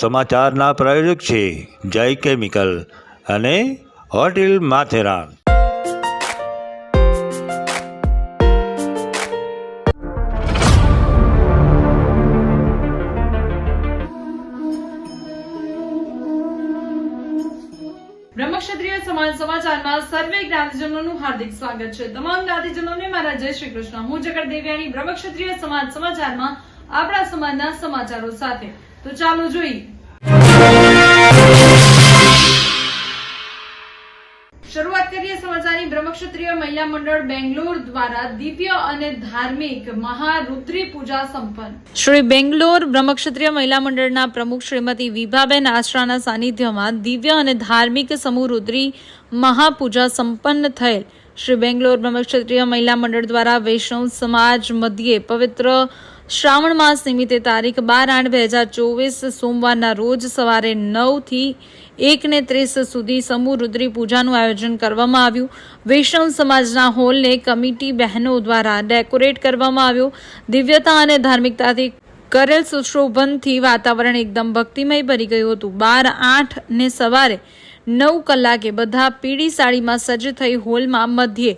સમાચારના પ્રાયોજક છે જય કેમિકલ અને હોટેલ માથેરાન। બ્રહ્મક્ષત્રિય સમાજ સમાચારમાં સર્વે જ્ઞાતિજનોનું હાર્દિક સ્વાગત છે। તમામ જ્ઞાતિજનોને મારા જય શ્રી કૃષ્ણ। હું જગત દેવ્યાની બ્રહ્મક્ષત્રિય સમાજ સમાચારમાં આપણા સમાજના સમાચારો સાથે। તો ચાલો જોઈએ। શરૂઆત કરીએ સમાચારની। બ્રહ્મક્ષત્રિય મહિલા મંડળ બેંગ્લોર દ્વારા દિવ્ય અને ધાર્મિક મહારુદ્રી પૂજા સંપન્ન। શ્રી બેંગ્લોર બ્રહ્મક્ષત્રિય મહિલા મંડળના પ્રમુખ શ્રીમતી વિભાબેન આશરાના સાનિધ્યમાં દિવ્ય અને ધાર્મિક સમૂહ રુદ્રી મહાપૂજા સંપન્ન થયેલ। શ્રી બેંગ્લોર બ્રહ્મક્ષત્રિય મહિલા મંડળ દ્વારા વૈષ્ણવ સમાજ મધ્યે પવિત્ર શ્રાવણ માસ નિમિત્તે તારીખ 12/8/2024 સોમવારના રોજ સવારે 9 થી 1:30 સુધી સમૂહ રુદ્રી પૂજાનું આયોજન કરવામાં આવ્યું। વૈષ્ણવ સમાજના હોલને કમિટી બહેનો દ્વારા ડેકોરેટ કરવામાં આવ્યો। દિવ્યતા અને ધાર્મિકતાથી કરેલ સુશોભનથી વાતાવરણ એકદમ ભક્તિમય ભરી ગયું હતું। 12/8 ને સવારે 9 કલાકે બધા પીળી સાડીમાં સજ્જ થઈ હોલમાં મધ્યે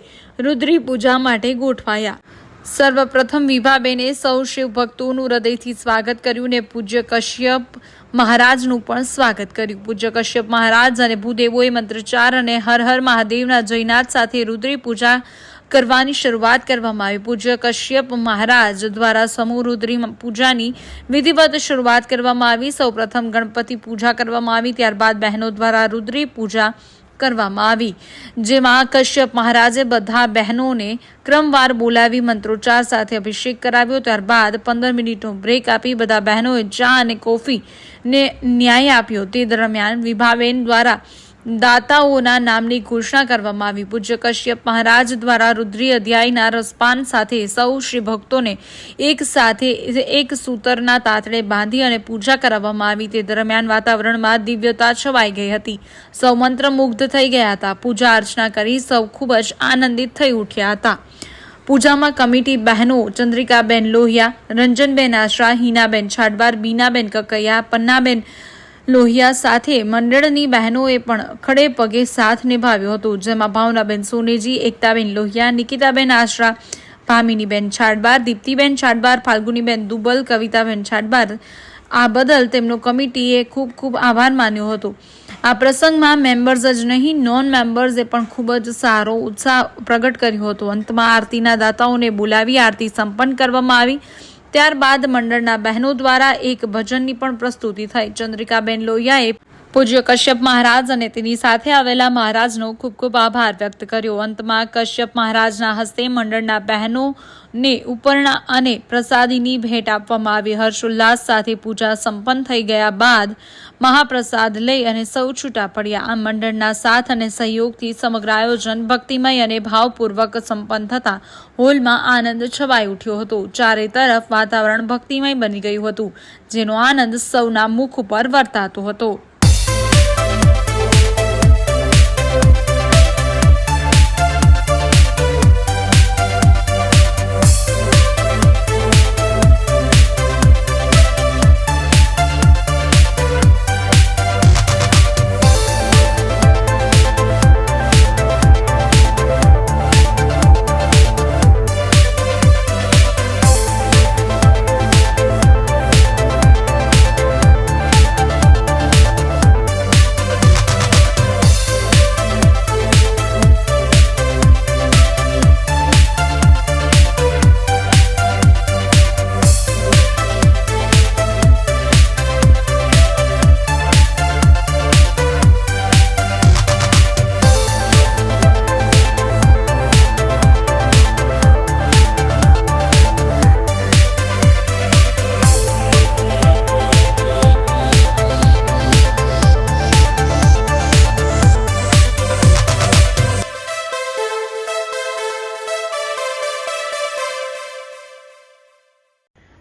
રુદ્રી પૂજા માટે ગોઠવાયા। સર્વપ્રથમ વિભાબેને સૌ શિવ ભક્તોનું હૃદયથી સ્વાગત કર્યું ને પૂજ્ય કશ્યપ મહારાજનું પણ સ્વાગત કર્યું। પૂજ્ય કશ્યપ મહારાજ અને ભૂદેવોએ મંત્રોચ્ચાર અને હર હર મહાદેવના જયનાદ સાથે રુદ્રી પૂજા કરવાની શરૂઆત કરવામાં આવી। પૂજ્ય કશ્યપ મહારાજ દ્વારા સમૂહ રુદ્રી પૂજાની વિધિવત શરૂઆત કરવામાં આવી। સૌપ્રથમ ગણપતિ પૂજા કરવામાં આવી, ત્યારબાદ બહેનો દ્વારા રુદ્રી પૂજા કરવામાં આવી, જેમાં કશ્યપ મહારાજે બધા બહેનોને ક્રમવાર બોલાવી મંત્રોચ્ચાર સાથે અભિષેક કરાવ્યો। ત્યારબાદ 15 મિનિટનો બ્રેક આપી બધા બહેનોએ ચા અને કોફીને ન્યાય આપ્યો। તે દરમિયાન વિભાબેન દ્વારા દાતાઓના નામની ઘોષણા કરવામાં આવી। પૂજ્ય કશ્યપ મહારાજ દ્વારા રુદ્રી અધ્યાયના રસપાન સાથે સૌ શ્રી ભક્તોને એક સાથે એક સૂતરના તાતડે બાંધી અને પૂજા કરાવવામાં આવી। તે દરમિયાન વાતાવરણમાં દિવ્યતા છવાઈ ગઈ હતી। સૌ મંત્રમુગ્ધ થઈ ગયા હતા। પૂજા અર્ચના કરી સૌ ખૂબ જ આનંદિત થઈ ઉઠ્યા હતા। પૂજામાં કમિટી બહેનો ચંદ્રિકાબેન લોહિયા, રંજનબેન આશરા, હિનાબેન છાડવાર, બીનાબેન કકૈયા, પન્નાબેન લોહિયા સાથે મંડળની બહેનોએ પણ ખડે પગે સાથ નિભાવ્યો હતો, જેમાં ભાવનાબેન સોનેજી, એકતાબેન લોહિયા, નિકિતાબેન આશરા, ભામિનીબેન છાડવાર, દીપ્તિબેન છાડવાર, ફાલ્ગુનીબેન દુબલ, કવિતાબેન છાડવાર આ બદલ તેમનો કમિટીએ ખૂબ ખૂબ આભાર માન્યો હતો। આ પ્રસંગમાં મેમ્બર્સ જ નહીં, નોન મેમ્બર્સે પણ ખૂબ જ સારો ઉત્સાહ પ્રગટ કર્યો હતો। અંતમાં આરતીના દાતાઓને બોલાવી આરતી સંપન્ન કરવામાં આવી। ત્યારબાદ મંડળના બહેનો દ્વારા એક ભજનની પણ પ્રસ્તુતિ થઈ। ચંદ્રિકાબેન લોહિયાએ પૂજ્ય કશ્યપ મહારાજ અને તેની સાથે આવેલા મહારાજનો ખૂબ ખૂબ આભાર વ્યક્ત કર્યો। અંતમાં કશ્યપ મહારાજના હસ્તે મંડળના બહેનોને ઉપરણા અને પ્રસાદીની ભેટ આપવામાં આવી। હર્ષોલ્લાસ સાથે પૂજા સંપન્ન થઈ ગયા બાદ મહાપ્રસાદ લઈ અને સૌ છૂટા પડ્યા। આ મંડળના સાથ અને સહયોગથી સમગ્ર આયોજન ભક્તિમય અને ભાવપૂર્વક સંપન્ન થતા હોલમાં આનંદ છવાઈ ઉઠ્યો હતો। ચારે તરફ વાતાવરણ ભક્તિમય બની ગયું હતું, જેનો આનંદ સૌના મુખ ઉપર વર્તાતો હતો।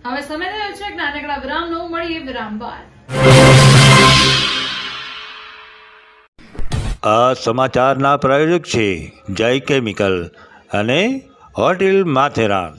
હવે સમય થયો છે નાનકડા વિરામનો। મળીએ વિરામ બાદ। આ સમાચારના પ્રાયોજક છે જય કેમિકલ અને હોટેલ માથેરાન।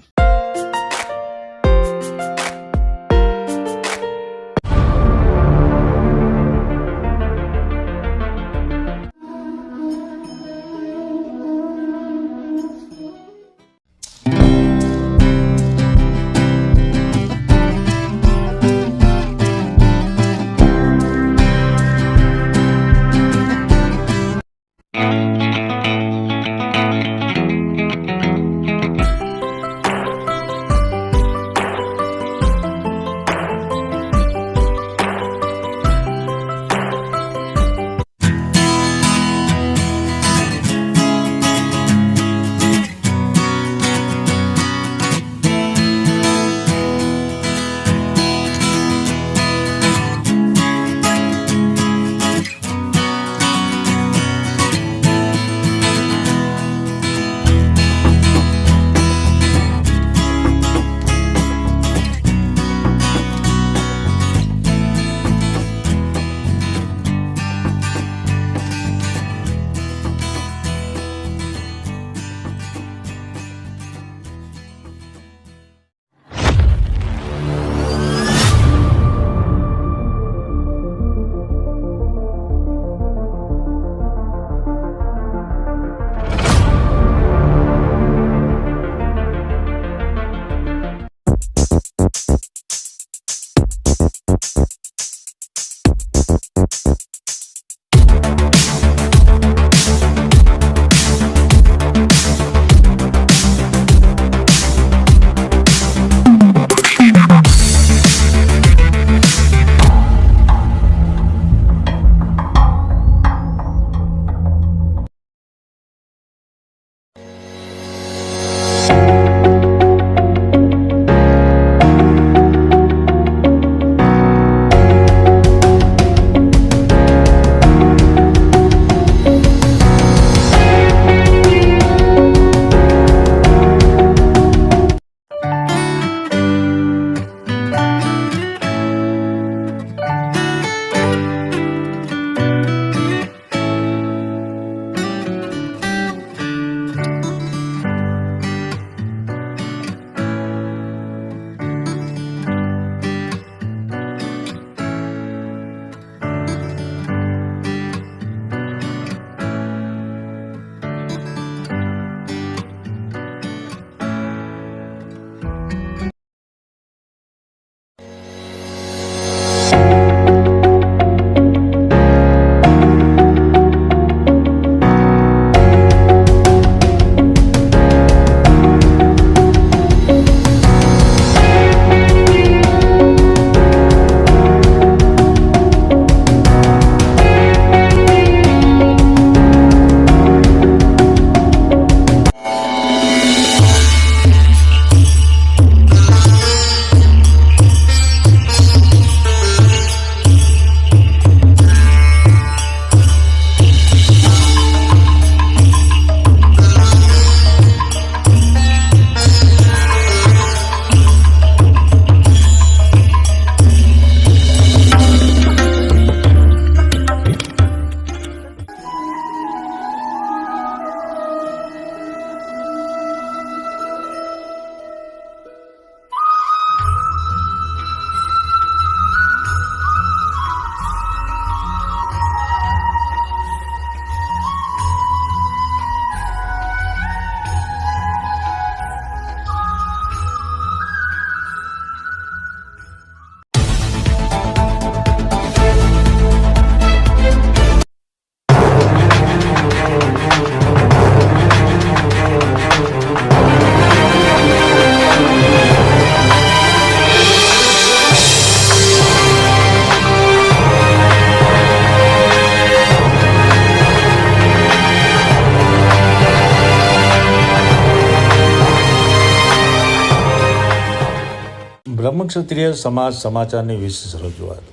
બ્રહ્મક્ષત્રિય સમાજ સમાચારની વિશેષ રજૂઆત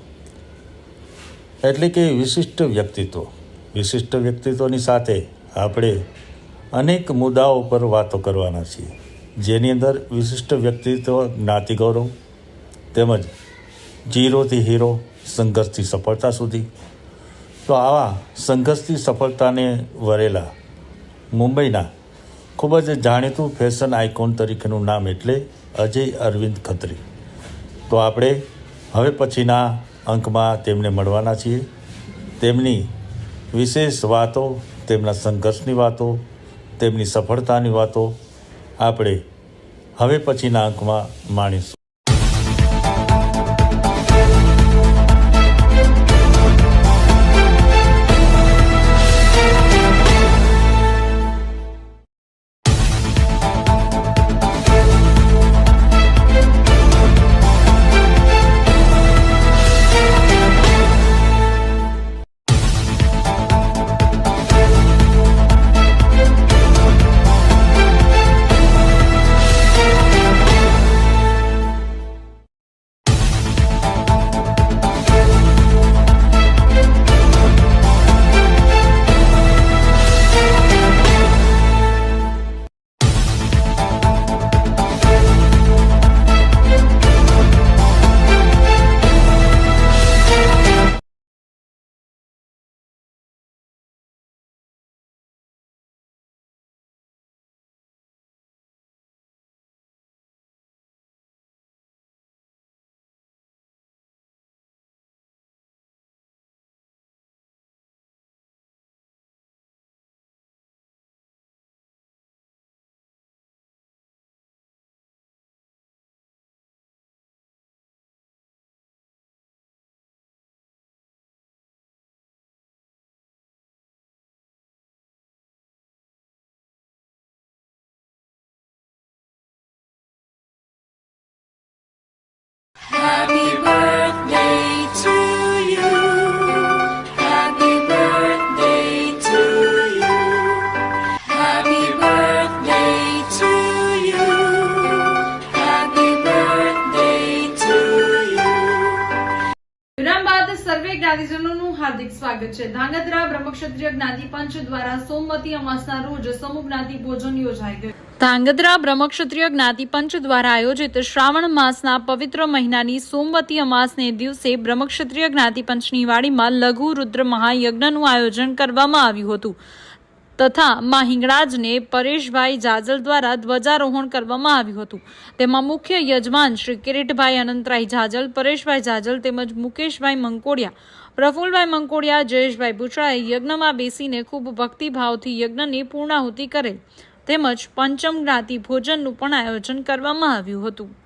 એટલે કે વિશિષ્ટ વ્યક્તિત્વની સાથે આપણે અનેક મુદ્દાઓ પર વાતો કરવાના છીએ, જેની અંદર વિશિષ્ટ વ્યક્તિત્વ, જ્ઞાતિ ગૌરવ તેમજ ઝીરોથી હીરો, સંઘર્ષથી સફળતા સુધી. તો આવા સંઘર્ષથી સફળતાને વરેલા મુંબઈના ખૂબ જ જાણીતું ફેશન આઇકોન તરીકેનું નામ એટલે અજય અરવિંદ ખત્રી. તો આપણે હવે પછીના અંકમાં તેમને મળવાના છીએ. તેમની વિશેષ વાતો, તેમના સંઘર્ષની વાતો, તેમની સફળતાની વાતો આપણે હવે પછીના અંકમાં માણીશું. Happy birthday to you. Happy birthday to you. Happy birthday to you. Happy birthday to you. વિરામ બાદ સર્વે જ્ઞાતિજનોનું હાર્દિક સ્વાગત છે. ધાંગધ્રા બ્રહ્મક્ષત્રિય જ્ઞાતિ પંચ દ્વારા સોમવતી અમાસના રોજ સમૂહ જ્ઞાતિ ભોજન યોજાઈ ગયું. ધાંગધ્રા બ્રહ્મક્ષત્રિય જ્ઞાતિ પંચ દ્વારા આયોજિત શ્રાવણ માસના પવિત્ર મહિનાની સોમવતી અમાસને દિવસે બ્રહ્મક્ષત્રિય જ્ઞાતિ પંચની વાડીમાં લઘુ રુદ્ર મહાયજ્ઞનું આયોજન કરવામાં આવ્યું હતું તથા મા હિંગળાજને પરેશભાઈ જાજલ દ્વારા ધ્વજારોહણ કરવામાં આવ્યું હતું. તેમાં મુખ્ય યજમાન શ્રી કિરીટભાઈ અનંતરાય જાજલ, પરેશભાઈ જાજલ તેમજ મુકેશભાઈ મંકોડિયા, પ્રફુલભાઈ મંકોડિયા, જયેશભાઈ બુચડાએ યજ્ઞમાં બેસીને ખૂબ ભક્તિભાવથી યજ્ઞની પૂર્ણાહુતિ કરેલ તેમજ પંચમ જ્ઞાતિ ભોજનનું પણ આયોજન કરવામાં આવ્યું હતું.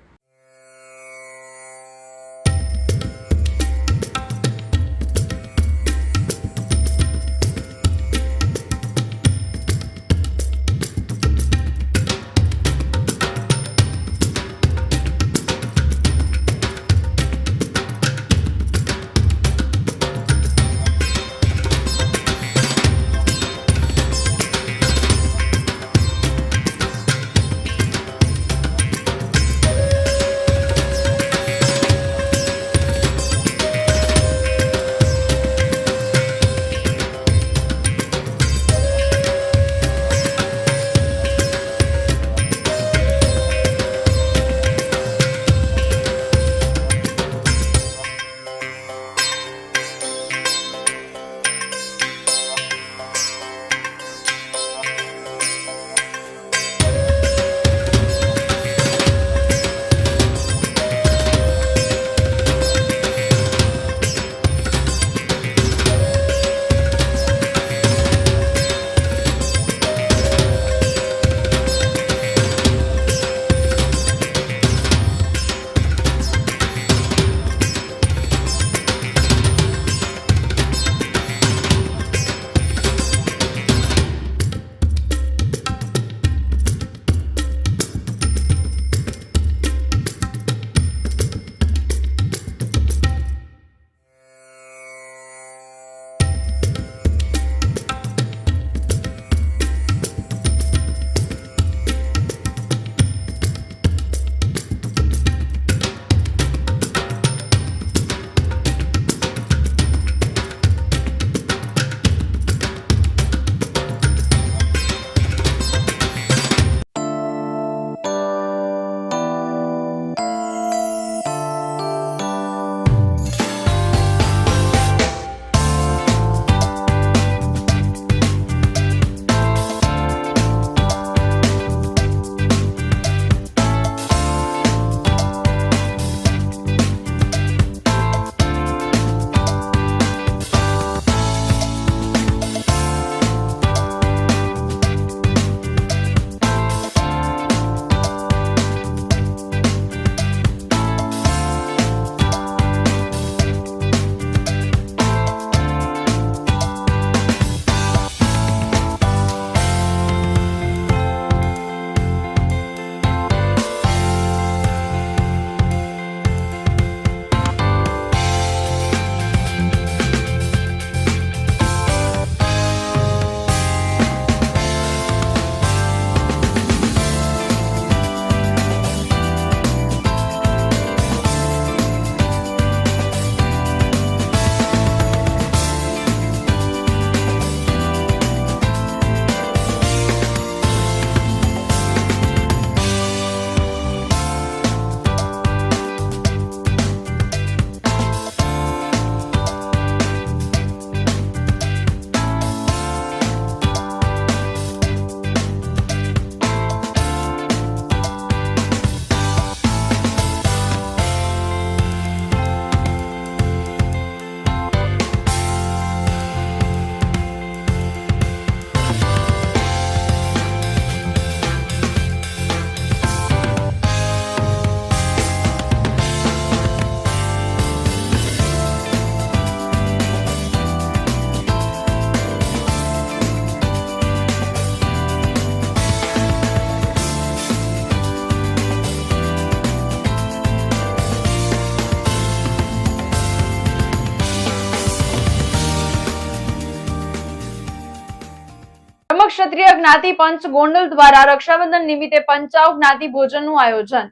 જ્ઞાતિ પંચ ગોંડલ દ્વારા રક્ષાબંધન નિમિત્તે 55 જ્ઞાતિ ભોજનનું આયોજન.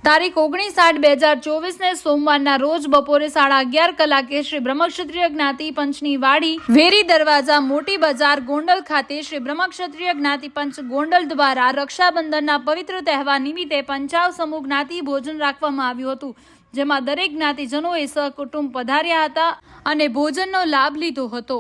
તારીખ 19/8/2024 ને સોમવારના રોજ બપોરે 11:30 કલાકે શ્રી બ્રહ્મક્ષત્રિય જ્ઞાતિ પંચની વાડી વેરી દરવાજા મોટી બજાર ગોંડલ ખાતે શ્રી બ્રહ્મક્ષત્રિય જ્ઞાતિ પંચ ગોંડલ દ્વારા રક્ષાબંધનના પવિત્ર તહેવાર નિમિત્તે 55 સમૂહ જ્ઞાતિ ભોજન રાખવામાં આવ્યું હતું, જેમાં દરેક જ્ઞાતિજનોએ સહકુટુંબ પધાર્યા હતા અને ભોજનનો લાભ લીધો હતો.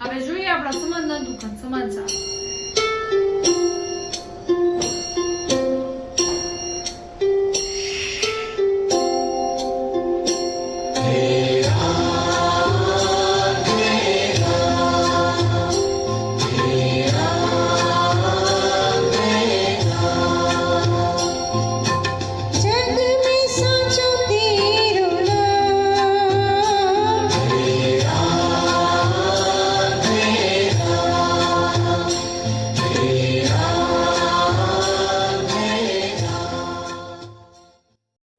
હવે જોઈએ આપણા સમાજના દુઃખદ સમાચાર. जग में सोचो तेरो नाम,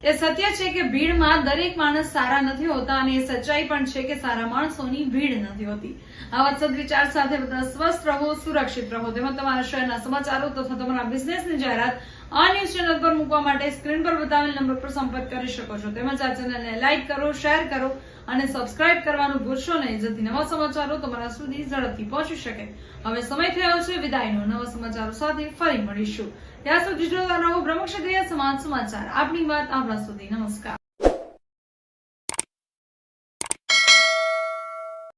એ સત્ય છે કે ભીડમાં દરેક માણસ સારા નથી હોતા અને એ સચ્ચાઈ પણ છે કે સારા માણસોની ભીડ નથી હોતી. આવા સદવિચાર સાથે બધા સ્વસ્થ રહો, સુરક્ષિત રહો. તેમજ તમારા શહેરના સમાચારો તથા તમારા બિઝનેસની જાહેરાત આ ન્યૂઝ ચેનલ પર મૂકવા માટે સ્ક્રીન પર બતાવેલ નંબર પર સંપર્ક કરી શકો છો. તેમજ આ ચેનલને લાઇક કરો, શેર કરો અને સબસ્ક્રાઇબ કરવાનું ભૂલશો નહીં, જેથી નવા સમાચારો તમારા સુધી ઝડપથી પહોંચી શકે. હવે સમય થયો છે વિદાયનો. નવા સમાચારો સાથે ફરી મળીશું. ત્યાં સુધી જોતા રહો બ્રહ્મક્ષત્રિય સમાજ સમાચાર. આપની વાત આપણા સુધી. નમસ્કાર.